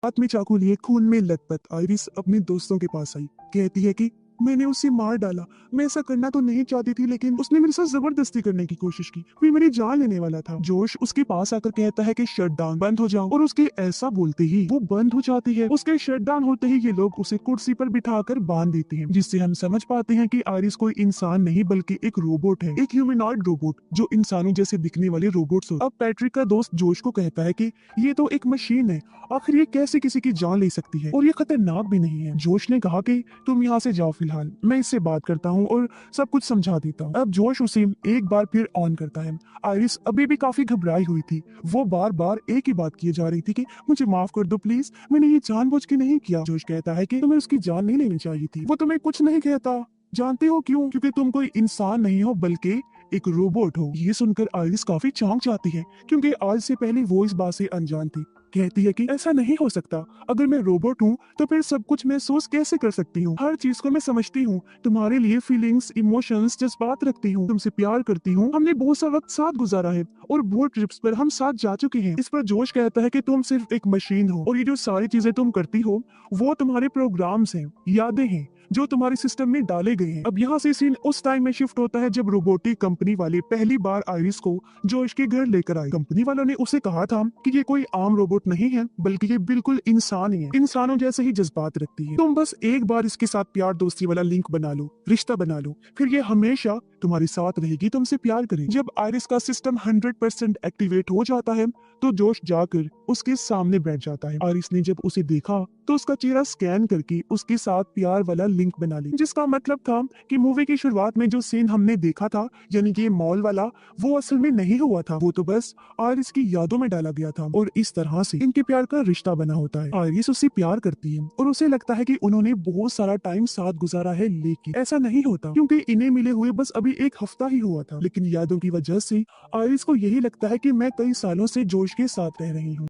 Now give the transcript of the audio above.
हाथ में चाकू लिए खून में लथपथ आइरिस अपने दोस्तों के पास आई। कहती है कि मैंने उसे मार डाला। मैं ऐसा करना तो नहीं चाहती थी, लेकिन उसने मेरे साथ जबरदस्ती करने की कोशिश की। फिर मेरी जान लेने वाला था। जोश उसके पास आकर कहता है कि शट डाउन, बंद हो जाओ, और उसके ऐसा बोलते ही वो बंद हो जाती है। उसके शट डाउन होते ही ये लोग उसे कुर्सी पर बिठाकर बांध देते हैं, जिससे हम समझ पाते हैं कि आइरिस कोई इंसान नहीं बल्कि एक रोबोट है, एक ह्यूमनॉइड रोबोट जो इंसानों जैसे दिखने वाले रोबोट्स हो। अब पैट्रिक का दोस्त जोश को कहता है कि ये तो एक मशीन है, आखिर ये कैसे किसी की जान ले सकती है, और ये खतरनाक भी नहीं है। जोश ने कहा कि तुम यहाँ से जाओ, फिलहाल मैं इससे बात करता हूँ और सब कुछ समझा देता हूँ। अब जोश उसे एक बार फिर ऑन करता है। आइरिस अभी भी काफी घबराई हुई थी। वो बार बार एक ही बात किए जा रही थी कि मुझे माफ कर दो प्लीज, मैंने ये जानबूझ के नहीं किया। जोश कहता है कि तुम्हें उसकी जान नहीं लेनी चाहिए थी। वो तुम्हें कुछ नहीं कहता, जानते हो क्यों? क्योंकि तुम कोई इंसान नहीं हो बल्कि एक रोबोट हो। ये सुनकर आइरिस काफी चौंक जाती है, क्योंकि आज से पहले वो इस बात से अनजान थी। कहती है कि ऐसा नहीं हो सकता, अगर मैं रोबोट हूँ तो फिर सब कुछ महसूस कैसे कर सकती हूँ? हर चीज को मैं समझती हूँ, तुम्हारे लिए फीलिंग्स, इमोशंस, जज्बात रखती हूँ, तुमसे प्यार करती हूँ, हमने बहुत सा वक्त साथ गुजारा है और बहुत ट्रिप्स पर हम साथ जा चुके हैं। इस पर जोश कहता है कि तुम सिर्फ एक मशीन हो और ये जो सारी चीजें तुम करती हो वो तुम्हारे प्रोग्राम्स हैं, यादें हैं जो तुम्हारे सिस्टम में डाले गए हैं। अब यहाँ से सीन उस टाइम में शिफ्ट होता है जब रोबोटिक कंपनी वाले पहली बार आइरिस को जोश के घर लेकर आए। कंपनी वालों ने उसे कहा था कि ये कोई आम रोबोट नहीं है बल्कि ये बिल्कुल इंसान ही है, इंसानों जैसे ही जज्बात रखती है। तुम बस एक बार इसके साथ प्यार दोस्ती वाला लिंक बना लो, रिश्ता बना लो, फिर ये हमेशा तुम्हारे साथ रहेगी, तुमसे प्यार करे। जब आइरिस का सिस्टम 100% एक्टिवेट हो जाता है तो जोश जाकर उसके सामने बैठ जाता है। आइरिस ने जब उसे देखा तो उसका चेहरा स्कैन करके उसके साथ प्यार वाला लिंक बना ली, जिसका मतलब था कि मूवी की शुरुआत में जो सीन हमने देखा था, यानी कि मॉल वाला, वो असल में नहीं हुआ था, वो तो बस आइरिस की यादों में डाला गया था। और इस तरह से इनके प्यार का रिश्ता बना होता है। आइरिस उससे प्यार करती है और उसे लगता है कि उन्होंने बहुत सारा टाइम साथ गुजारा है, लेकिन ऐसा नहीं होता, क्योंकि इन्हें मिले हुए बस अभी एक हफ्ता ही हुआ था। लेकिन यादों की वजह से आइरिस को यही लगता है कि मैं कई सालों से जोश के साथ रह रही हूँ।